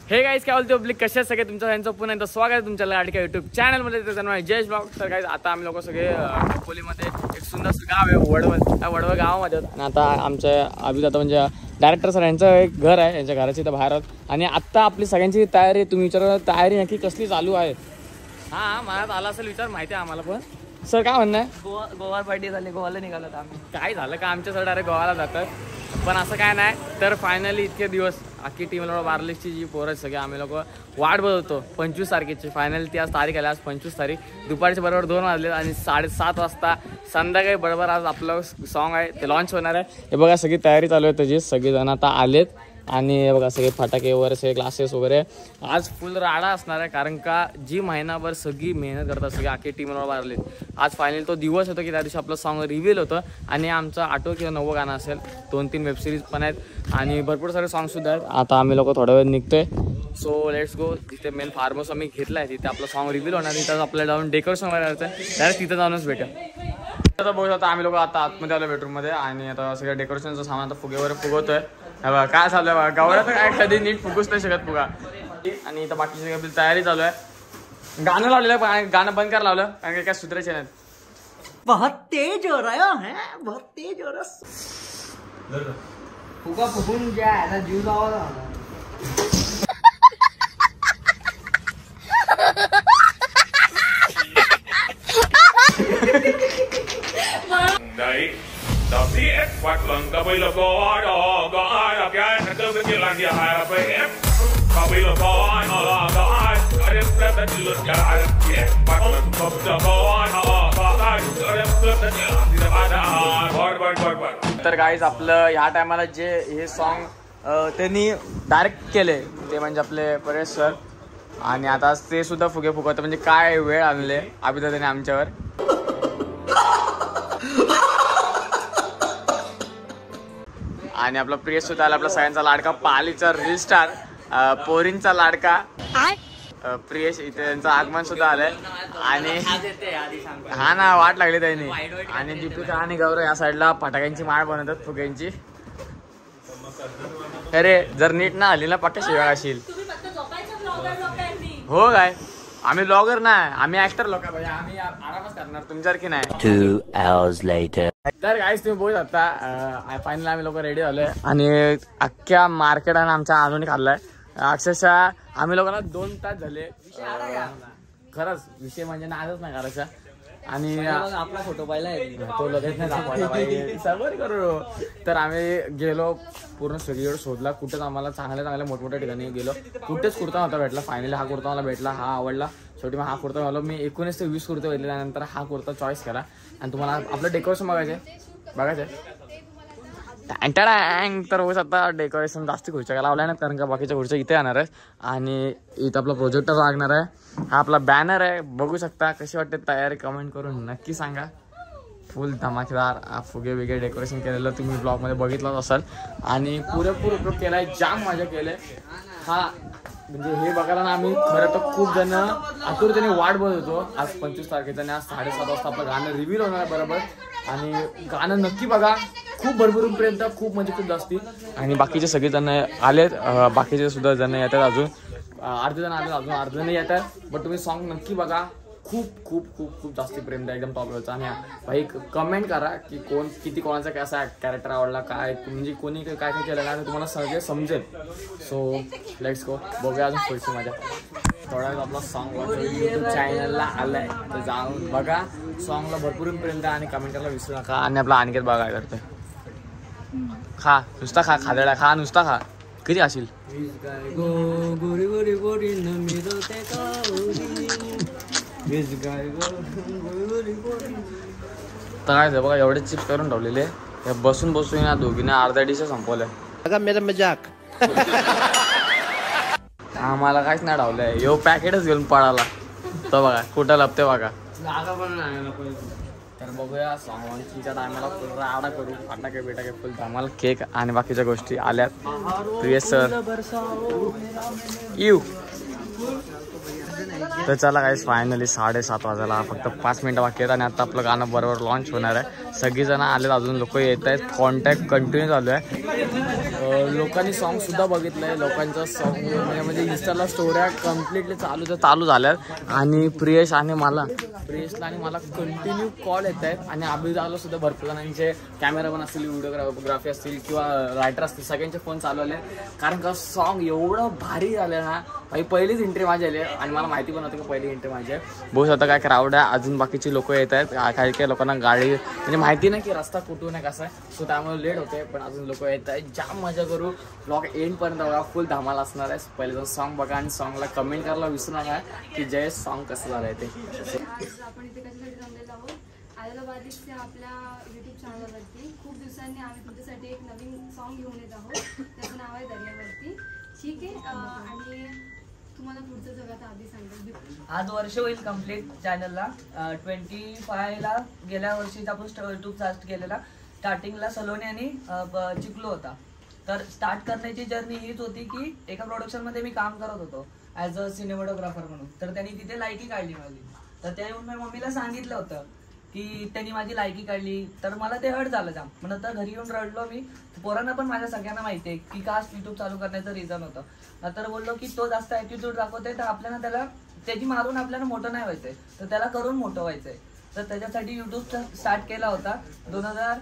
Hey guys काय बोलतो public कशा सगळे तुमचं यांचं पुन्हा एकदा स्वागत आहे तुमच्या लाडक्या युट्यूब चॅनलमध्ये. त्याचं नाव जयेश ब्लॉग. तर गाइस आता आम्ही लोक सगळे खोपोलीमध्ये एक सुंदर गाव आहे वडवळ, त्या वडवळ गावामध्ये आणि आता आमच्या अभिदाता म्हणजे डायरेक्टर सर यांचं एक घर आहे, यांच्या घराची इथं बाहेर आणि आत्ता आपली सगळ्यांची तयारी. तुम्ही विचारा तयारी नक्की कसली चालू आहे? हां मनात आला असेल विचार, माहिती आहे आम्हाला. पण सर काय म्हणणं आहे? गोवा पार्टी झाली, गोवाला निघालो आम्ही. काय झालं का आमच्या सर डायरेक्ट गोवाला जातात, पण असं काय नाही. तर फायनली इतके दिवस अख्खी टीम बार्लिशची जी पोरं सगळे आम्ही लोक वाट बघतो 25 तारखेची. फायनली ती आज तारीख आली, आज 25 तारीख. दुपारच्या बरोबर 2 वाजले आणि 7:30 वाजता संध्याकाळी बरोबर आज आपलं सॉन्ग आहे ते लॉन्च होणार आहे. हे बघा सगळी तयारी चालू आहे त्याची, सगळेजण आता आलेत आणि हे बघा सगळे फटाके वगैरे सगळे ग्लासेस वगैरे. आज फुल राडा असणार आहे कारण का जी महिनाभर सगळी मेहनत करतात सगळी अख्खी टीमवर वारलेत. आज फायनली तो दिवस होतो की त्या दिवशी आपलं सॉन्ग रिव्हील होतं आणि आमचं 8 किंवा 9 गाणं असेल. 2-3 वेबसिरीज पण आहेत आणि भरपूर सारे सॉन्गसुद्धा आहेत. आता आम्ही लोक थोड्या वेळ निघतोय. So let's go. तिथे मेन फार्म हाऊस आम्ही घेतला आहे, तिथे आपलं सॉन्ग रिव्हील होणार. तिथं आपल्याला जाऊन डेकोरेशन वगैरे करायचं आहे, डायरेक्ट तिथं जाऊनच भेटेल. आता बघू आता आम्ही लोक आता आतमध्ये आलो बेडरूममध्ये आणि आता सगळं डेकोरेशनचं सामान आता फुगे वगैरे फुगवतोय. काय चालू आहे गावड्या तर काय कधी नीट फुगूच नाही शकत फुगा. आणि इथं बाकीची आपली तयारी चालू आहे. गाणं लावलेलं पण गाणं बंद करायला लावलं कारण की काय सुधारायचे नाहीत. बहुत तेज हो रहा है, बहुत तेज हो रहा. फुगा फुगून घ्या याला जीव लावा. Tapi kuat lengkap bila kau ada kan ada berjalan dia harap kabila kau ada ada berada di luar jalan kuat lengkap kau ada berada ada. तर गाईज आपलं ह्या टायमाला जे हे सॉन्ग त्यांनी डायरेक्ट केले ते म्हणजे आपले परेश सर आणि आता ते सुद्धा फुगे फुगवतात. म्हणजे काय वेळ आणले अभिदाताने आमच्यावर. आणि आपला प्रिय सुद्धा आला, आपला सगळ्यांचा लाडका पालीचा रील स्टार पोरींचा लाडका प्रियेश इथे त्यांचं आगमन सुद्धा आलंय. आणि हा ना वाट लागली त्यांनी. आणि दीपिका आणि गौरव या साईडला फटाक्यांची माळ बनवतात फुग्यांची. अरे जर नीट ना आली ना पक्का शिवाय असेल. हो काय आम्ही ब्लॉगर नाही, आम्ही ऍक्टर लोक पाहिजे, आम्ही आरामच करणार तुमच्यासारखी नाही. 2 hours later. तर गाईस तुम्ही बोलत आता फायनली आम्ही लोक रेडी झालोय आणि अख्ख्या मार्केटाने आमच्या आणून खाल्लाय. अक्षरशः आम्ही लोकांना 2 तास झाले. खरंच विषय म्हणजे नाजच नाही करायचा. आणि आपला फोटो पाहिला तो लगेच नाही दाखवायला पाहिजे सबर करू. तर आम्ही गेलो पूर्ण सगळीकडे शोधला, कुठेच आम्हाला चांगल्या मोठमोठ्या ठिकाणी गेलो, कुठेच कुर्ता नव्हता भेटला. फायनली हा कुर्ता मला भेटला, हा आवडला. शेवटी मग हा कुर्ता मिळाला. मी 19 ते 20 कुर्ते भेटले, त्यानंतर हा कुर्ता चॉईस केला. आणि तुम्हाला आपलं डेकोरेशन बघायचं तर होस आता डेकोरेशन जास्त खुर्च्या लावल्या नाही कारण का बाकीच्या खुर्च्या इथे येणार आहे. आणि इथं आपला प्रोजेक्टर लागणार आहे. हा आपला बॅनर आहे, बघू शकता. कशी वाटते तयारी कमेंट करून नक्की सांगा. फुल धमाकेदार फुगे वेगळे डेकोरेशन केलेलं तुम्ही ब्लॉगमध्ये बघितलंच असाल. आणि पुरेपूर उपयोग केला आहे, जाम मजा केली आहे. हा म्हणजे हे बघायला ना आम्ही खरं तर खूप जण आतुरतेने वाट बघत होतो. आज 25 तारखेचा आणि आज 7:30 वाजता आपलं गाणं रिव्हील होणार आहे बरोबर. आणि गाणं नक्की बघा, खूप भरपूर पर्यंत खूप म्हणजे खूप जास्ती. आणि बाकीचे सगळे जण आलेत, बाकीचे सुद्धा जण येतात, अजून अर्धे जण आले, अजून अर्धे जण येतात. बट तुम्ही सॉन्ग नक्की बघा, खूप खूप खूप खूप जास्ती प्रेम द्या, एकदम टॉप लेवलचा. आणि भाई कमेंट करा की किती कोणाचा कसा कॅरेक्टर आवडला, काय म्हणजे कोणी काय काय केलं ना तुम्हाला सगळे समजेल. सो लेट्स गो. बघूया अजून पुढची मजा. थोडा वेळ आपला सॉन्ग यूट्यूब चॅनलला आलाय तर जाऊन बघा. सॉन्गला भरपूर प्रेम द्या आणि कमेंट करायला विसरू नका. आणि आपला अनिकेत बघा करतोय. खा नुसता खा, खादडा खा, नुसता खा. किती असेल तर काय बघा एवढे चिप्स करून ठेवलेले. बसून बसून या दोघीने अर्ध्या डिश संपवल्या. मेरा मजाक. आम्हाला काहीच नाही डावलंय. यो पॅकेटच घेऊन पळाला तो बघा कुठं लपते बघा. जागा पण नाही. तर बघूया सॉंगच्या टायमाला फुल राडा करू. फटाके बिटाके फुल धमाल केक आणि बाकीच्या गोष्टी आल्यात. प्रिय सर यू तर चला गाईस फायनली 7:30 वाजायला फक्त 5 मिनिटं बाकी आहेत आणि आता आपलं गाणं बरोबर लॉन्च होणार आहे. सगळीजण आलेत, अजून लोक येत आहेत. कॉन्टॅक्ट कंटिन्यू चालू आहे. लोकांनी सॉन्ग सुद्धा बघितलंय. लोकांचं सॉन्ग म्हणजे इंस्टाला स्टोऱ्या कम्प्लिटली चालू झाल्यात आणि प्रियेशला आणि मला कंटिन्यू कॉल येत आहेत आणि अभिजाला सुद्धा भरपूर जणांचे कॅमेरामॅन असतील, व्हिडिओग्राफी असतील किंवा रायटर असतील, सगळ्यांचे फोन चालू आले. कारण का सॉन्ग एवढं भारी झालं ना. पहिलीच एंट्री माझी आली आणि मला माहिती पण होतं की पहिली एंट्री माझी आहे. बहुत आता काय क्राऊड आहे. अजून बाकीची लोक येत आहेत. काही काही लोकांना गाडी म्हणजे माहिती नाही की रस्ता कुठून आहे कसा आहे, सो त्यामुळे लेट होते. पण अजून लोक येत आहेत. जाम मजा करू. ब्लॉग एंडपर्यंत बघा, फुल धमाल असणार आहे. पहिले जाऊन सॉन्ग बघा आणि सॉन्गला कमेंट करायला विसरू नका की जय सॉन्ग कसं झालं आहे ते. आपण इथे कशासाठी जमलेलो आहोत, आलेला बारीकच्या आपल्या यूट्यूब चॅनलवरती खूप दिवसांनी आम्ही तुमच्यासाठी एक नवीन सॉन्ग घेऊन येत आहोत. त्याचं नाव आहे दर्यावरती. ठीक आहे. आणि तुम्हाला पुढचं सगळं आधी सांगेल. आज वर्ष होईल कम्प्लीट चॅनलला. 25 गेल्या वर्षीच आपण यूट्यूब स्टार्ट केलेला. स्टार्टिंगला सलोनी आणि चिकलू होता. तर स्टार्ट करण्याची जर्नी हीच होती की एका प्रोडक्शनमध्ये मी काम करत होतो ॲज अ सिनेमॅटोग्राफर म्हणून. तर त्यांनी तिथे लायकी काढली माझी. तर त्या येऊन मी मम्मीला सांगितलं होतं की त्यांनी माझी लायकी काढली. तर मला ते हर्ट झालं जाम. मग नंतर घरी येऊन रडलो मी. पोरांना पण माझ्या सगळ्यांना माहिती आहे की का यूट्यूब चालू करण्याचं रिझन होतं. नंतर बोललो की तो जास्त ॲटिट्यूड दाखवतोय तर आपल्याला त्याची मारून आपल्याला मोठं नाही व्हायचंय, तर त्याला करून मोठं व्हायचंय. तर त्याच्यासाठी यूट्यूब स्टार्ट केला होता 2000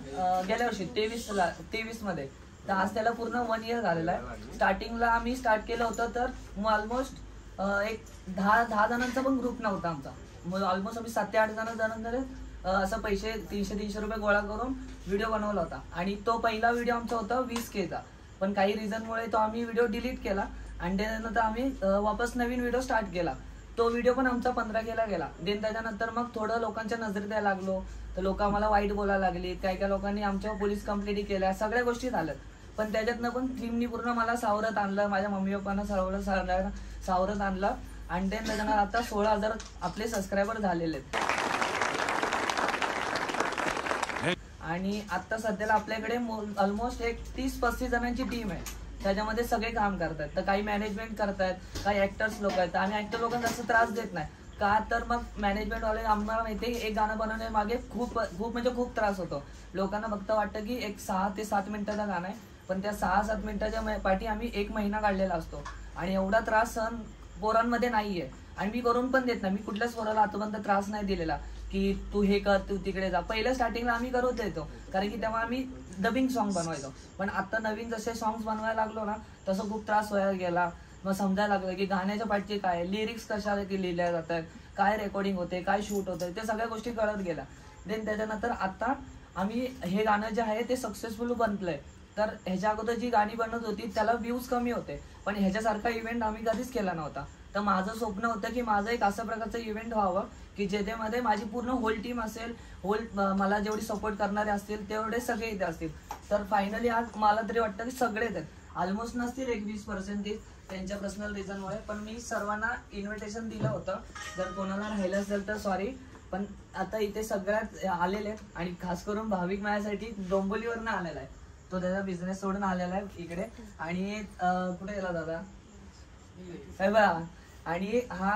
गेल्या वर्षी 23 मध्ये. तर आज त्याला पूर्ण 1 इयर झालेला आहे. स्टार्टिंगला आम्ही स्टार्ट केलं होतं तर ऑलमोस्ट एक 10 जणांचा पण ग्रुप नव्हता आमचा. मग ऑलमोस्ट आम्ही 7 ते 8 जणांना असं पैसे 300 रुपये गोळा करून व्हिडिओ बनवला होता. आणि तो पहिला व्हिडिओ आमचा होता 20K. पण काही रिझनमुळे तो आम्ही व्हिडिओ डिलीट केला आणि त्यानंतर आम्ही वापस नवीन व्हिडिओ स्टार्ट केला. तो व्हिडिओ पण आमचा 15K गेला. देन त्याच्यानंतर मग थोडं लोकांच्या नजरेत यायला लागलो. तर लोक आम्हाला वाईट बोलायला लागली. काही लोकांनी आमच्यावर पोलीस कंप्लेंटी केल्या. सगळ्या गोष्टी झाल्यात. पण त्याच्यातनं पण टीमनी पूर्ण मला सावरत आणलं. माझ्या मम्मी पप्पांना सावरत आणलं. आणि देन त्याच्यानंतर आता 16,000 आपले सबस्क्रायबर झालेले आहेत. आणि आता सध्याला आपल्याकडे ऑलमोस्ट एक 30-35 जणांची टीम आहे. त्याच्यामध्ये सगळे काम करतात. तर काही मॅनेजमेंट करतात, काही ऍक्टर्स लोक आहेत. आणि ऍक्टर लोकांना जास्त त्रास देत नाही का, तर मग मॅनेजमेंटवाले आम्हाला माहिती आहे एक गाणं बनवण्यामागे खूप खूप त्रास होतो. लोकांना फक्त वाटतं की एक 6 ते 7 मिनिटाचं गाणं आहे, पण त्या 6-7 मिनिटाच्या पाठी आम्ही 1 महिना काढलेला असतो. आणि एवढा त्रास सहन पोरांमध्ये नाहीये. आणि मी करून पण देत नाही. मी कुठल्याच पोराला आतापर्यंत त्रास नाही दिलेला की तू हे कर, तू तिकडे जा. पहिल्या स्टार्टिंगला आम्ही करत येतो, कारण की तेव्हा आम्ही डबिंग सॉन्ग बनवायचो. पण आता नवीन जसे सॉंग्स बनवायला लागलो ना, तसं खूप त्रास व्हायला गेला. मग समजायला लागलं की गाण्याच्या पाठचे काय, लिरिक्स कशा लिहिल्या जातात, काय रेकॉर्डिंग होते, काय शूट होतं, ते सगळ्या गोष्टी कळत गेल्या. देन त्याच्यानंतर आता आम्ही हे गाणं जे आहे ते सक्सेसफुल बनलंय. तर ह्याच्या अगोदर जी गाणी बनत होती त्याला व्ह्यूज कमी होते, पण ह्याच्यासारखा इव्हेंट आम्ही कधीच केला नव्हता. तर माझं स्वप्न होतं की माझं एक अशा प्रकारचं इव्हेंट व्हावं की ज्याच्यामध्ये माझी पूर्ण होल टीम असेल, मला जेवढी सपोर्ट करणारे असतील तेवढे सगळे इथे असतील. तर फायनली आज मला तरी वाटतं की सगळेच आहेत. ऑलमोस्ट नसतील 20% त्यांच्या पर्सनल रिझनमुळे. पण मी सर्वांना इन्व्हिटेशन दिलं होतं. जर कोणाला राहिलं असेल तर सॉरी. पण आता इथे सगळ्यात आलेले आहेत. आणि खास करून भाविक माझ्यासाठी डोंबोलीवरनं आलेला आहे. तो त्याचा बिझनेस सोडून आलेला आहे इकडे. आणि कुठे गेला दादा बघा. आणि हा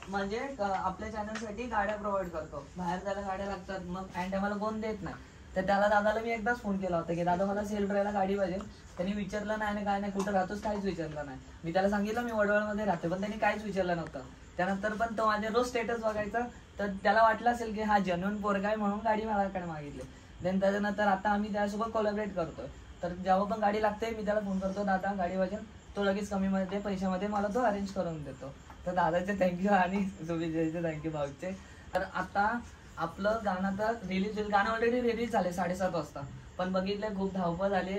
म्हणजे आपल्या चॅनलसाठी गाड्या प्रोव्हाइड करतो. बाहेर जायला गाड्या लागतात, मग अँड आम्हाला कोण देत नाही. तर त्याला दादाला मी एकदाच फोन केला होता की दादा मला सेल ड्रायला गाडी पाहिजे. त्यांनी विचारलं नाही ना, काय नाही, कुठं राहतोच, काहीच विचारलं नाही. मी त्याला सांगितलं मी वडवळमध्ये राहते, पण त्यांनी काहीच विचारलं नव्हतं. त्यानंतर पण तो माझे रोज स्टेटस बघायचा. तर त्याला वाटलं असेल की हा जेन्युइन पोरगा आहे म्हणून गाडी माझ्याकडे मागितली. देन त्याच्यानंतर आता आम्ही त्यासोबत कोलॅबरेट करतोय. तर जेव्हा पण गाडी लागते मी त्याला फोन करतो, दादा गाडी पाहिजे. तो लगेच कमीमध्ये पैशामध्ये मला तो अरेंज करून देतो. तर दादाचे थँक्यू आणि सुविजयचे थँक्यू भाऊचे. तर आता आपलं गाणं तर रिलीज होईल. गाणं ऑलरेडी रिलीज झाले 7:30 वाजता. पण बघितलं खूप धावपळ झाले,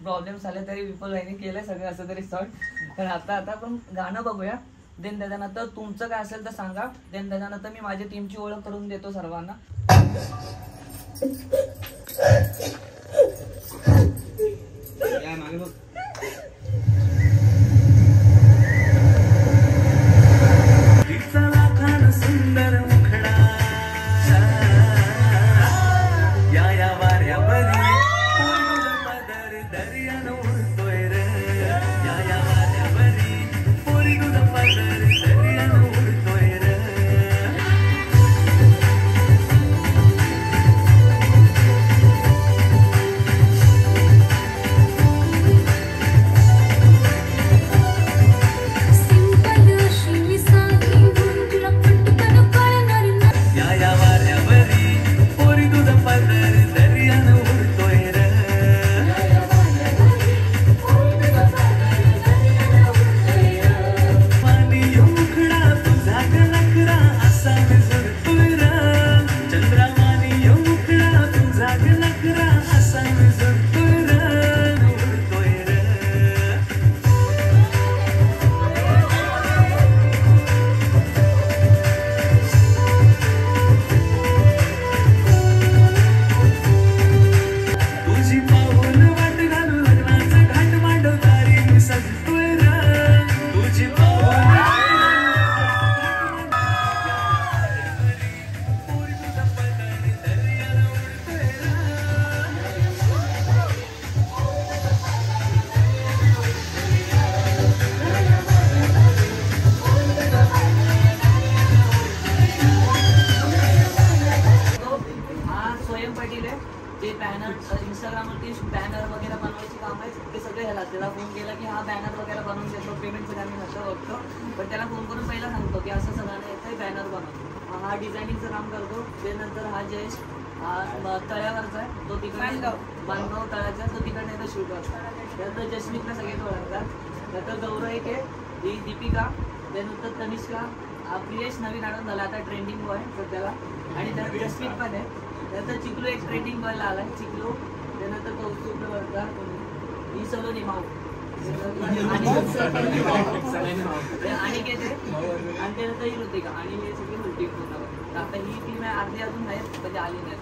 प्रॉब्लेम्स आले, तरी विपुल भाईने केले सगळे असं तरी सॉर्ट. तर आता पण गाणं बघूया. देन त्याच्यानंतर तुमचं काय असेल तर सांगा. देन त्याच्यानंतर मी माझ्या टीमची ओळख करून देतो सर्वांना. की हा बॅनर वगैरे बनवून देतो, पेमेंटचं आम्ही नंतर बघतो, पण त्याला फोन करून पहिला सांगतो की असं सगळं येतं बॅनर बनव. हा डिझायनिंगचं काम करतो. त्यानंतर हा जयेश हा तळ्यावरचा आहे, तो तिकडे बांधगाव तळ्याचा, तो तिकडे येतो शूट करतो. त्यानंतर जस्मितला सगळे ओळखतात. त्यानंतर गौरव एक आहे, ही दीपिका, त्यानंतर तनिष्का, प्रियेश नवीन आणून झाला आता ट्रेंडिंग बॉय सध्याला, आणि त्यात जस्मित पण आहे. त्यानंतर चिकलू एक ट्रेंडिंग बॉयला आला आहे, चिकलू. त्यानंतर कौस्तुभ करतात, ही सलोनी माऊ आणि घेते, आणि त्यानंतर ही ऋतिका, आणि हे सगळे उलटी होतात. आता ही टीम आहे, अर्धी अजून आहेत म्हणजे आली नाही.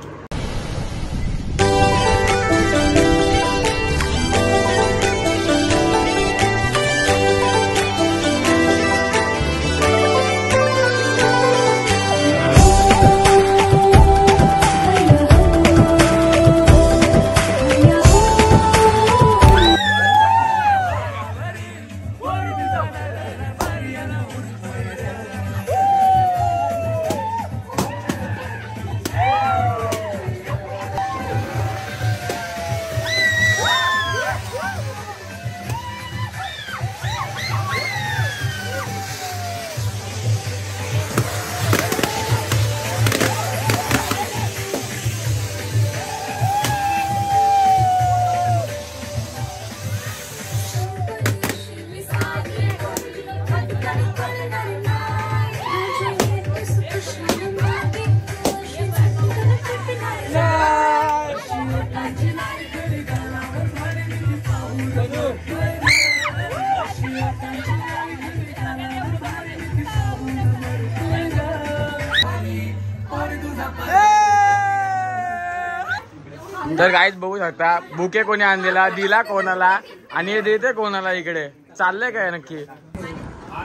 तर गाईज बघू शकता बुके कोणी आणलेला, दिला कोणाला आणि देते कोणाला, इकडे चाललंय काय नक्की.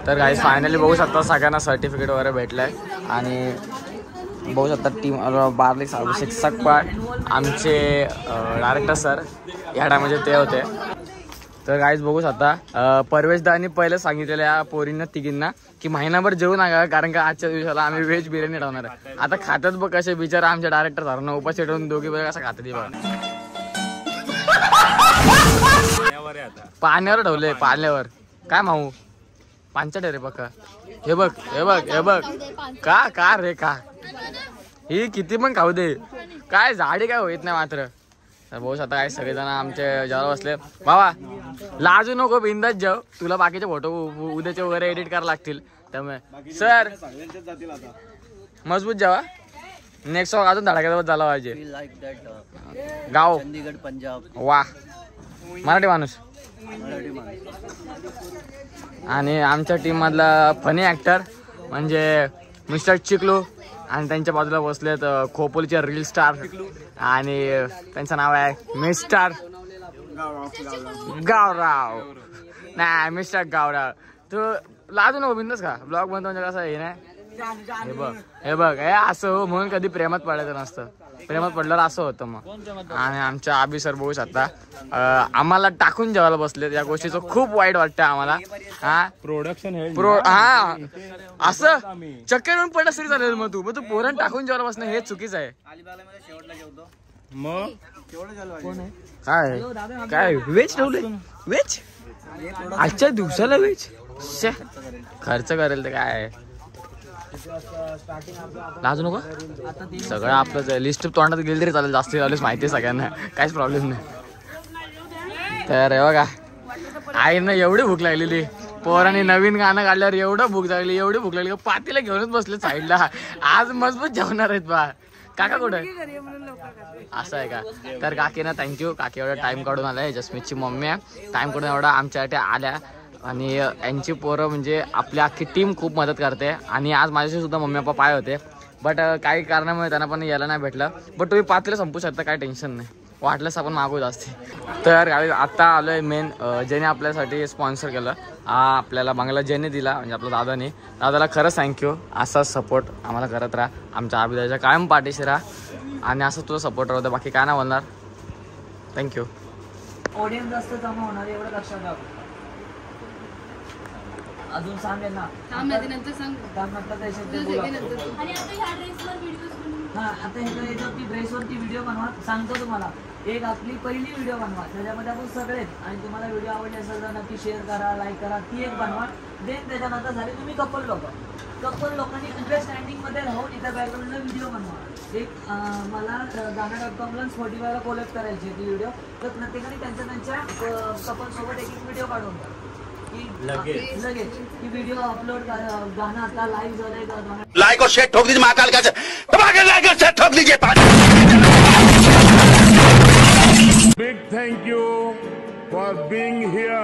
तर गाईज फायनली बघू शकता सगळ्यांना सर्टिफिकेट वगैरे भेटलंय. आणि बघू शकता टीम बारलिक्स अभिषेक सकपाळ, आमचे डायरेक्टर सर या टायमाचे ते होते. तर गाईज बघू शकता परवेशदानी पहिलं सांगितलेलं या पोरींना तिघींना की महिनाभर जेवू नका, कारण का आजच्या दिवसाला आम्ही व्हेज बिर्याणी ठेवणार आहे. आता खातात बघ कसे बिचारा आमच्या डायरेक्टर सरांना उपाशी ठेवून दोघी बघा कसं खातात बघा. पाण्यावर ठेवले, पाण्यावर काय माहू पांचट रे बघा. हे बघ हे बघ हे बघ का रे का ही किती पण खाऊ दे, काय झाडी काय होत नाही मात्र. तर भाऊ आता काय सगळेजण आमचे जेव्हा बसले. बाबा लाजू नको, बिंदास जाऊ, तुला बाकीचे फोटो उद्याचे वगैरे एडिट करायला लागतील, त्यामुळे सर मजबूत जावा. नेक्स्ट सॉन्ग अजून धडाक्यात झाला पाहिजे. गाव चंदीगड पंजाब. वा मराठी माणूस. आणि आमच्या टीम मधला फनी ऍक्टर म्हणजे मिस्टर चिकलू, आणि त्यांच्या बाजूला बसलेत खोपोलीचे रील स्टार, आणि त्यांचं नाव आहे मिस्टर गावराव. नाही मिस्टर गावराव, तू लाजू नको, बिंदास का ब्लॉग बनतो म्हणजे कसं हे नाही. हे बघ हे असं हो म्हणून कधी प्रेमात पडायचं नसतं, प्रेमात पडल्यावर असं होतं मग. आणि आमच्या अभि सर बघू शकता आम्हाला टाकून जेवायला बसले, या गोष्टीचं खूप वाईट वाटतं आम्हाला. हा प्रोडक्शन हा असं चक्कर येऊन पडलं तरी चालेल, मग तू पोरण टाकून जेवायला बसणं हे चुकीचं आहे. मग काय काय वेज ठेवले, वेज आजच्या दिवसाला वेज खर्च करेल तर काय लाजू नको. सगळं आपलंच आहे, लिस्ट तोंडात गेली तरी चालेल, जास्त चालेल माहिती आहे सगळ्यांना, काहीच प्रॉब्लेम नाही. तर बघा आईनं एवढी भूक लागलेली, पोरांनी नवीन गाणं काढल्यावर एवढं भूक लागली पातीला घेऊनच बसले साईडला. आज मजबूत जेवणार आहेत बा. काका कुठे असं आहे का. तर काकीना थँक्यू, काकी एवढा टाइम काढून आलाय. जस्मितची मम्मी आहे, टाइम काढून एवढा आमच्यासाठी आल्या. आणि यांची पोरं म्हणजे आपली अख्खी टीम खूप मदत करते. आणि आज माझ्याशी सुद्धा मम्मी पप्पा पाय होते, बट काही कारणामुळे त्यांना पण यायला नाही भेटलं. बट तुम्ही पातीला संपू शकता, काही टेन्शन नाही, वाटलंच आपण मागवत असते. तर आता आलोय मेन ज्याने आपल्यासाठी स्पॉन्सर केलं, आपल्याला बंगला ज्याने दिला म्हणजे आपल्या दादाने. दादाला खरंच थँक्यू. असा सपोर्ट आम्हाला करत राहा, आमच्या अभिदाच्या कायम पाठीशी राहा, आणि असं तुझं सपोर्ट राहतं. बाकी काय नाही बोलणार. थँक्यू. ऑडियन्स जास्त जमा होणार एवढं लक्षात घ्या. अजून सांगेल ना, नंतर सांग. हा आता याच्यावरती ड्रेसवरती व्हिडिओ बनवा. सांगतो तुम्हाला, एक आपली पहिली व्हिडिओ बनवा त्याच्यामध्ये आपण सगळेच, आणि तुम्हाला व्हिडिओ आवडली असेल तर नक्की शेअर करा, लाईक करा, ती एक बनवा. देन त्याच्यानंतर झाले तुम्ही कपल लोकांनी कुठल्या स्टँडिंगमध्ये राहून इथं बॅकग्राऊंडला व्हिडिओ बनवा. एक मला गाणं.com स्पॉटिफायला कोलॅब करायची ती व्हिडिओ, तर प्रत्येकाने त्यांच्या कपलसोबत एक व्हिडिओ काढून द्या की लगेच की व्हिडिओ अपलोड करा. गाणं आता लाईव्ह झालंय का, लाइक और शेयर ठोक दीजिए महाकाल का लाइक और शेयर ठोक दीजिए. Big thank you for being here.